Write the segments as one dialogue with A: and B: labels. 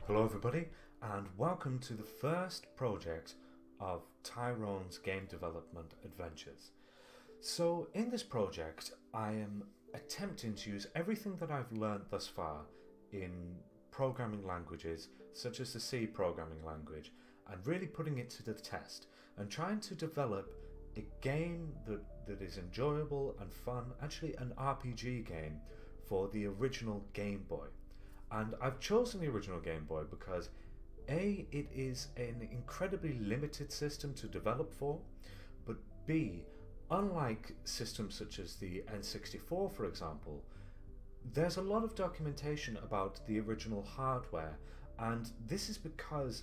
A: Hello everybody, and welcome to the first project of Tyrone's game development adventures. So in this project I am attempting to use everything that I've learned thus far in programming languages such as the C programming language and really putting it to the test and trying to develop a game that is enjoyable and fun, actually an RPG game for the original Game Boy. And I've chosen the original Game Boy because A, it is an incredibly limited system to develop for, but B, unlike systems such as the N64 for example, there's a lot of documentation about the original hardware, and this is because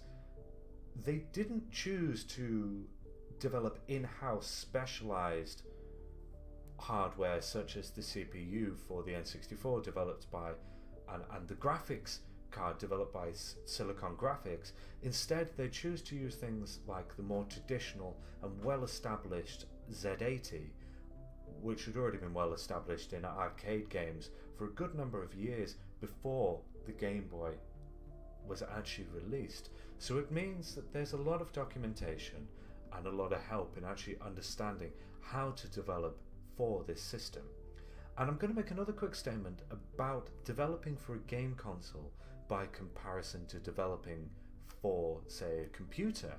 A: they didn't choose to develop in-house specialized hardware such as the CPU for the N64 developed by and the graphics card developed by Silicon Graphics. Instead, they choose to use things like the more traditional and well-established Z80, which had already been well established in arcade games for a good number of years before the Game Boy was actually released. So it means that there's a lot of documentation and a lot of help in actually understanding how to develop for this system. And I'm going to make another quick statement about developing for a game console by comparison to developing for, say, a computer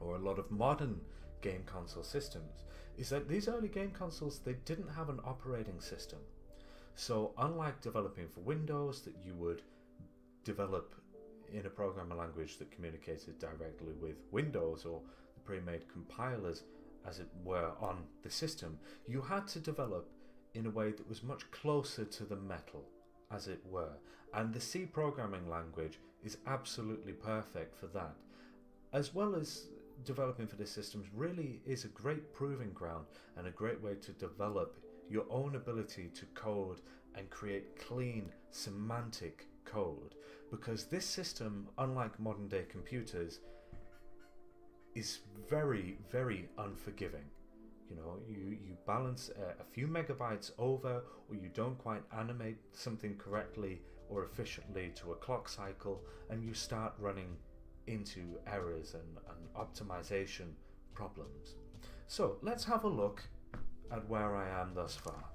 A: or a lot of modern game console systems, is that these early game consoles, they didn't have an operating system. So unlike developing for Windows that you would develop in a programming language that communicated directly with Windows or the pre-made compilers as it were on the system, you had to develop in a way that was much closer to the metal, as it were. And the C programming language is absolutely perfect for that. As well as developing for these systems really is a great proving ground and a great way to develop your own ability to code and create clean semantic code. Because this system, unlike modern day computers, is very, very unforgiving. You know, you balance a few megabytes over, or you don't quite animate something correctly or efficiently to a clock cycle, and you start running into errors and optimization problems. So let's have a look at where I am thus far.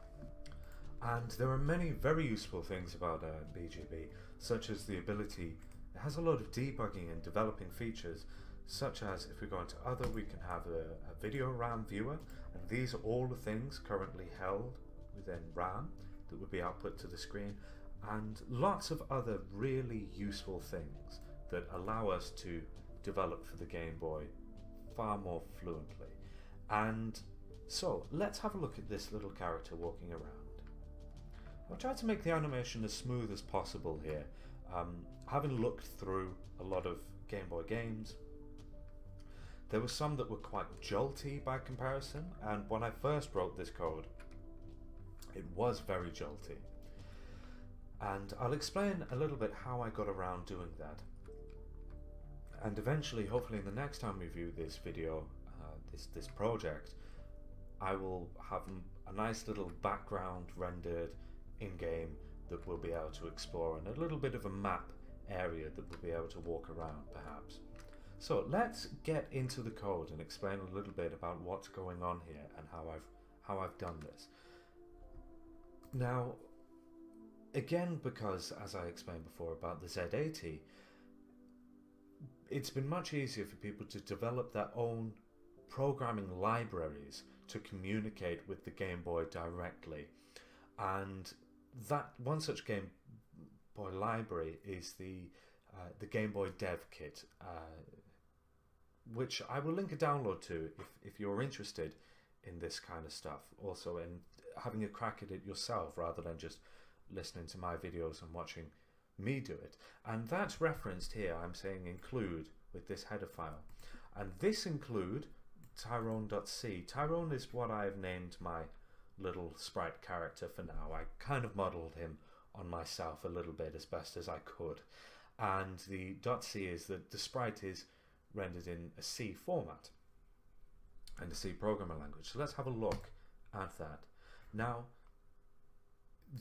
A: And there are many very useful things about BGB, such as the ability, it has a lot of debugging and developing features, such as if we go into other, we can have a video RAM viewer, and these are all the things currently held within RAM that would be output to the screen, and lots of other really useful things that allow us to develop for the Game Boy far more fluently. And so let's have a look at this little character walking around. I've tried to make the animation as smooth as possible here. Having looked through a lot of Game Boy games, there were some that were quite jolty by comparison, and when I first wrote this code, it was very jolty. And I'll explain a little bit how I got around doing that. And eventually, hopefully in the next time we view this video, this project, I will have a nice little background rendered in-game that we'll be able to explore, and a little bit of a map area that we'll be able to walk around perhaps. So let's get into the code and explain a little bit about what's going on here and how I've done this. Now, again, because as I explained before about the Z80, it's been much easier for people to develop their own programming libraries to communicate with the Game Boy directly. And that one such Game Boy library is the Game Boy Dev Kit, which I will link a download to if you're interested in this kind of stuff, also in having a crack at it yourself rather than just listening to my videos and watching me do it. And that's referenced here. I'm saying include with this header file, and this include Tyrone.c. Tyrone is what I've named my little sprite character for now. I kind of modeled him on myself a little bit as best as I could, and the .c is that the sprite is rendered in a C format and a C programming language. So let's have a look at that. Now,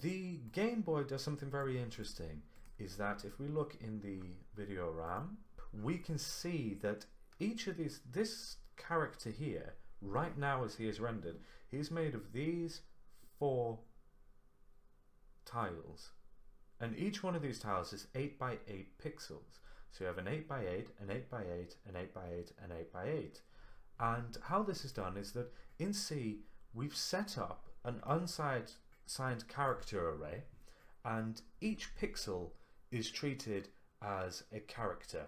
A: the Game Boy does something very interesting is that if we look in the video RAM, we can see that each of this character here, right now as he is rendered, he's made of these 4 tiles. And each one of these tiles is 8 by 8 pixels. So you have an 8 by 8, an 8 by 8, an 8 by 8, an 8 by 8. And how this is done is that in C, we've set up an unsigned character array, and each pixel is treated as a character.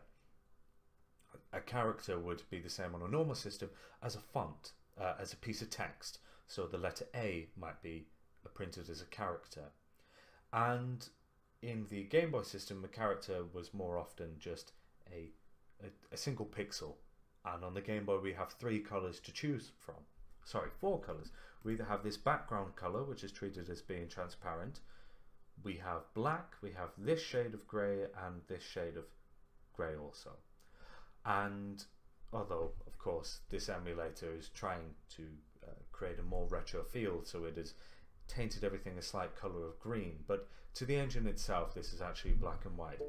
A: A character would be the same on a normal system as a font, as a piece of text. So the letter A might be printed as a character. And in the Game Boy system, a character was more often just a single pixel. And on the Game Boy, we have 3 colors to choose from. Sorry, 4 colors. We either have this background color, which is treated as being transparent. We have black, we have this shade of grey, and this shade of grey also. And although, of course, this emulator is trying to create a more retro feel, so it has tainted everything a slight color of green, but to the engine itself, this is actually black and white.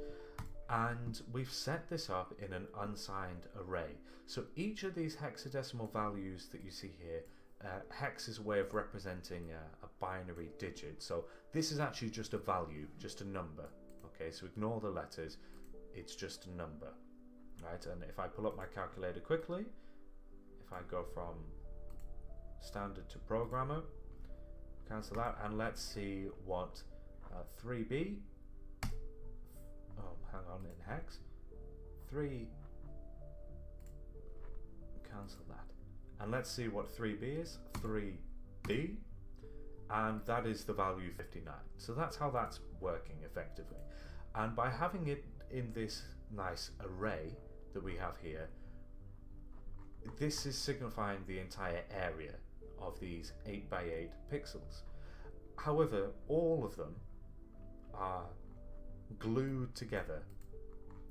A: And we've set this up in an unsigned array. So each of these hexadecimal values that you see here, hex is a way of representing a binary digit. So this is actually just a value, just a number. Okay, so ignore the letters, it's just a number. Right, and if I pull up my calculator quickly, if I go from standard to programmer, cancel that, and let's see what 3B, hang on, in hex, 3, cancel that, and let's see what 3B is, 3B, and that is the value 59. So that's how that's working effectively. And by having it in this nice array that we have here, this is signifying the entire area of these 8 by 8 pixels. However, all of them are glued together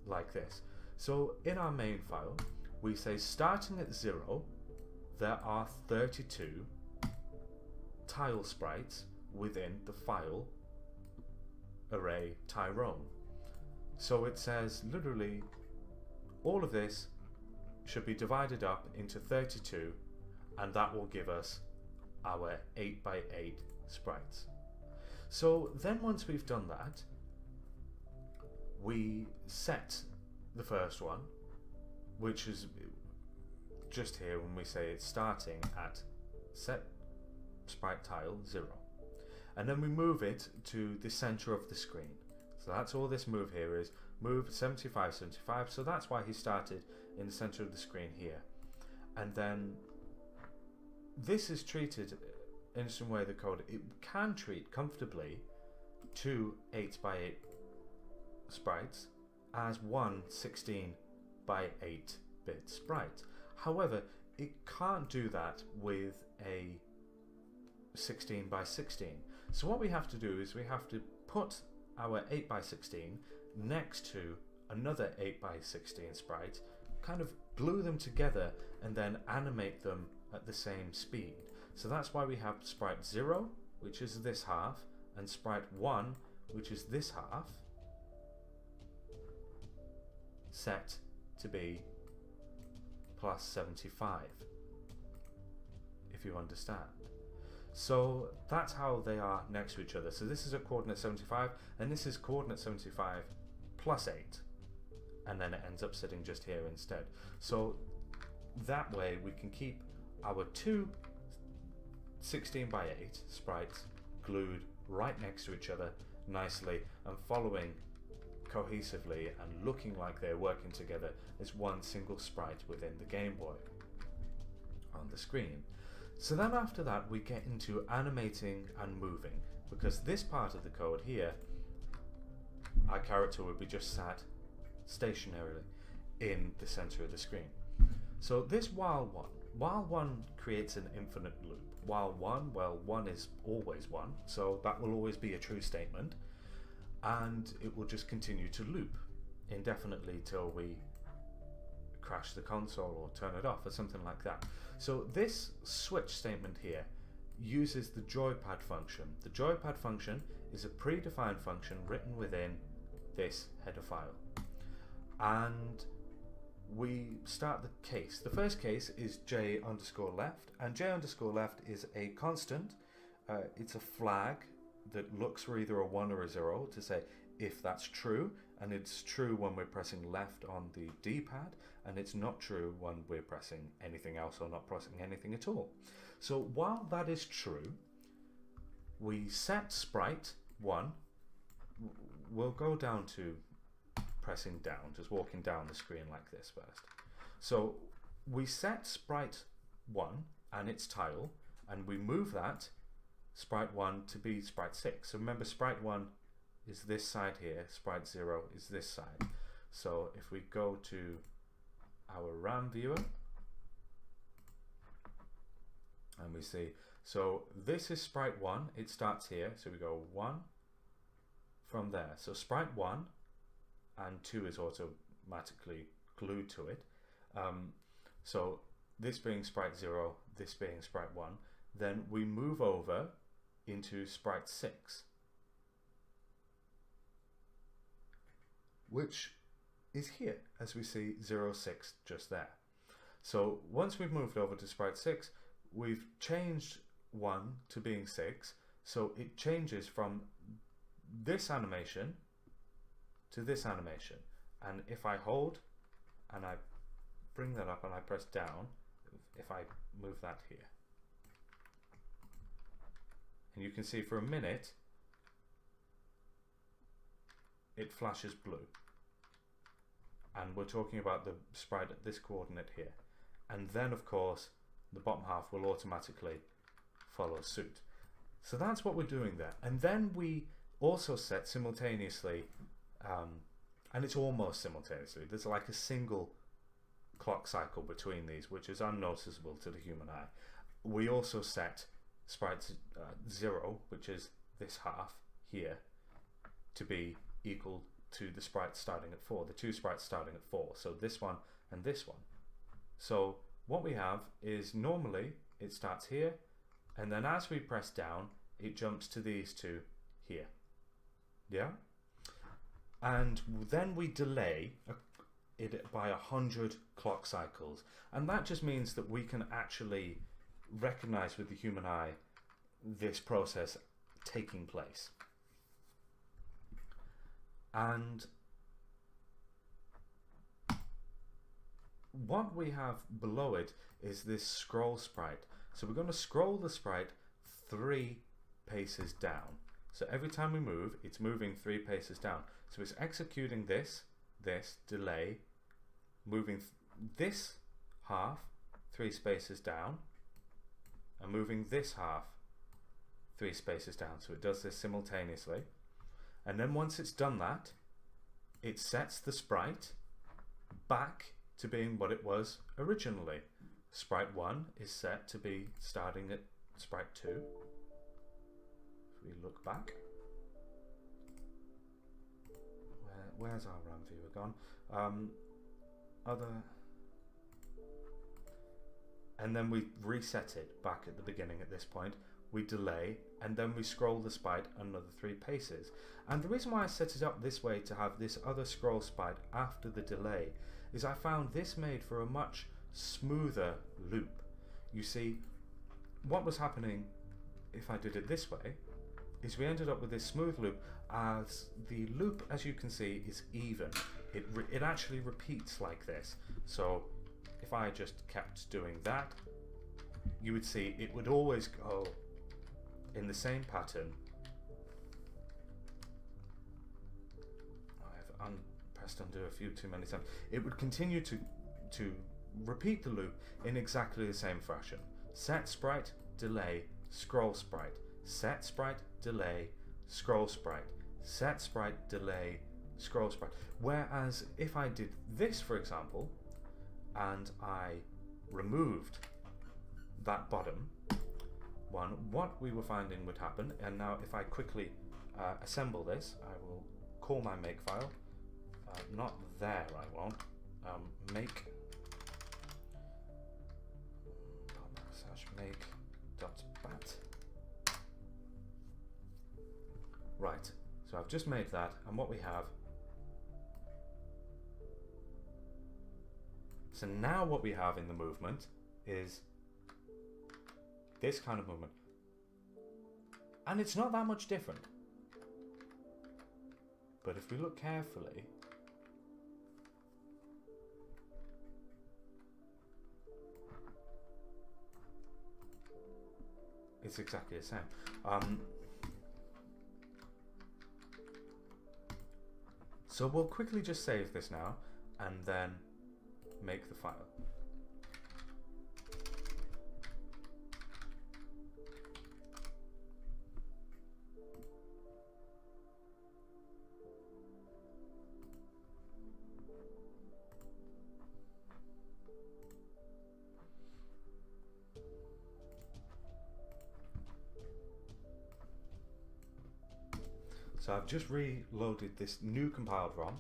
A: like this. So in our main file, we say starting at 0, there are 32 tile sprites within the file array Tyrone. So it says literally all of this should be divided up into 32, and that will give us our 8 by 8 sprites. So then once we've done that, we set the first one, which is just here when we say it's starting at set sprite tile 0, and then we move it to the center of the screen. So that's all this move here is, move 75, 75, so that's why he started in the center of the screen here. And then this is treated in some way, the code, it can treat comfortably 2 8 by 8 sprites as one 16 by 8 bit sprite. However, it can't do that with a 16 by 16. So what we have to do is we have to put our 8 by 16 next to another 8 by 16 sprite, kind of glue them together and then animate them at the same speed. So that's why we have sprite 0, which is this half, and sprite 1, which is this half, set to be plus 75, if you understand. So that's how they are next to each other. So this is a coordinate 75, and this is coordinate 75 plus 8, and then it ends up sitting just here instead. So that way we can keep our two 16 by 8 sprites glued right next to each other nicely and following cohesively and looking like they're working together as one single sprite within the Game Boy on the screen. So then after that we get into animating and moving, because this part of the code here, our character would be just sat stationarily in the center of the screen. So this while one creates an infinite loop. While one, well, 1 is always 1, so that will always be a true statement, and it will just continue to loop indefinitely till we crash the console or turn it off or something like that. So this switch statement here uses the joypad function. The joypad function is a predefined function written within this header file. And we start the case. The first case is j_left, and j_left is a constant. It's a flag that looks for either a 1 or a 0 to say if that's true, and it's true when we're pressing left on the D-pad, and it's not true when we're pressing anything else or not pressing anything at all. So while that is true, we set sprite 1. We'll go down to pressing down, just walking down the screen like this first. So we set sprite 1 and its tile, and we move that sprite 1 to be sprite 6. So remember, sprite 1 is this side here, sprite 0 is this side. So if we go to our RAM viewer and we see, so this is sprite 1, it starts here, so we go 1 from there. So sprite 1 and 2 is automatically glued to it. So this being sprite 0, this being sprite 1, then we move over into sprite 6, which is here, as we see 0, 6 just there. So once we've moved over to sprite 6, we've changed 1 to being 6, so it changes from this animation to this animation. And if I hold and I bring that up and I press down, if I move that here, and you can see for a minute it flashes blue, and we're talking about the sprite at this coordinate here, and then of course the bottom half will automatically follow suit. So that's what we're doing there. And then we also set simultaneously, and it's almost simultaneously, there's like a single clock cycle between these, which is unnoticeable to the human eye. We also set sprite 0, which is this half here, to be equal to the sprite starting at 4, the two sprites starting at 4, so this one and this one. So what we have is normally it starts here, and then as we press down it jumps to these two here, yeah, and then we delay it by 100 clock cycles, and that just means that we can actually recognize with the human eye this process taking place. And what we have below it is this scroll sprite. So we're going to scroll the sprite 3 paces down. So every time we move, it's moving 3 paces down. So it's executing this delay, moving this half 3 spaces down, and moving this half 3 spaces down. So it does this simultaneously. And then once it's done that, it sets the sprite back to being what it was originally. Sprite 1 is set to be starting at sprite 2. If we look back, where's our RAM viewer gone? And then we reset it back at the beginning at this point. We delay, and then we scroll the sprite another 3 paces. And the reason why I set it up this way to have this other scroll sprite after the delay is I found this made for a much smoother loop. You see, what was happening if I did it this way is we ended up with this smooth loop, as the loop, as you can see, is even. It actually repeats like this. So if I just kept doing that, you would see it would always go in the same pattern. I've pressed undo a few too many times. It would continue to repeat the loop in exactly the same fashion. Set sprite, delay, scroll sprite. Set sprite, delay, scroll sprite. Set sprite, delay, scroll sprite. Whereas if I did this, for example, and I removed that bottom one, what we were finding would happen, and now if I quickly assemble this, I will call my make file, not there, I won't, make make.bat. Right, so I've just made that, and what we have So now what we have in the movement is this kind of movement. And it's not that much different. But if we look carefully, it's exactly the same. So we'll quickly just save this now and then make the file. So I've just reloaded this new compiled ROM,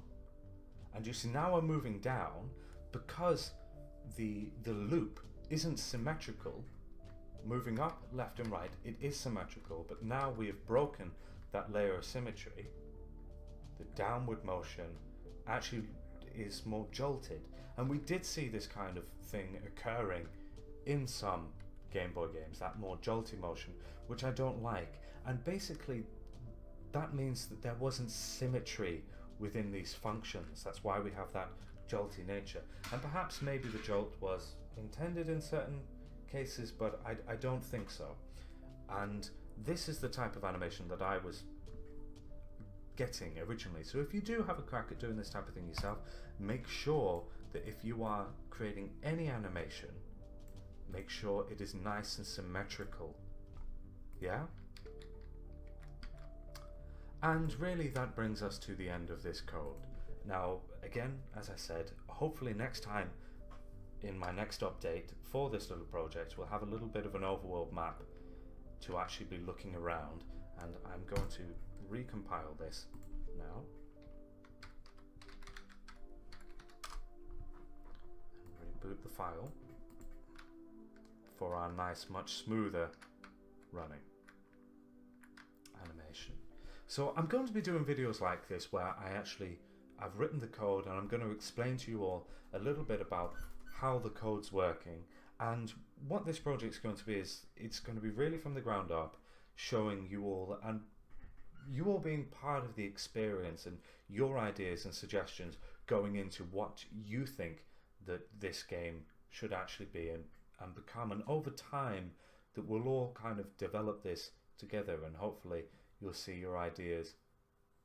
A: and you see now we're moving down because the loop isn't symmetrical. Moving up, left and right, it is symmetrical, but now we have broken that layer of symmetry. The downward motion actually is more jolted, and we did see this kind of thing occurring in some Game Boy games, that more jolty motion, which I don't like. And basically that means that there wasn't symmetry within these functions. That's why we have that jolty nature. And perhaps maybe the jolt was intended in certain cases, but I don't think so. And this is the type of animation that I was getting originally. So if you do have a crack at doing this type of thing yourself, make sure that if you are creating any animation, make sure it is nice and symmetrical. Yeah? And really that brings us to the end of this code. Now, again, as I said, hopefully next time in my next update for this little project, we'll have a little bit of an overworld map to actually be looking around, and I'm going to recompile this now. And reboot the file for our nice, much smoother running animation. So I'm going to be doing videos like this where I've written the code and I'm going to explain to you all a little bit about how the code's working, and what this project's going to be is it's going to be really from the ground up, showing you all and you all being part of the experience and your ideas and suggestions going into what you think that this game should actually be and become, and over time that we'll all kind of develop this together, and hopefully you'll see your ideas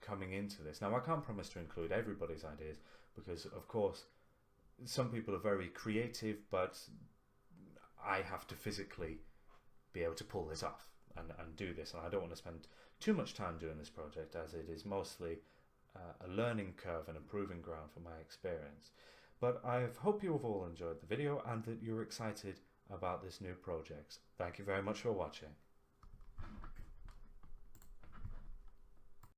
A: coming into this. Now, I can't promise to include everybody's ideas because, of course, some people are very creative, but I have to physically be able to pull this off and do this, and I don't want to spend too much time doing this project, as it is mostly a learning curve and a proving ground for my experience. But I hope you have all enjoyed the video and that you're excited about this new project. Thank you very much for watching.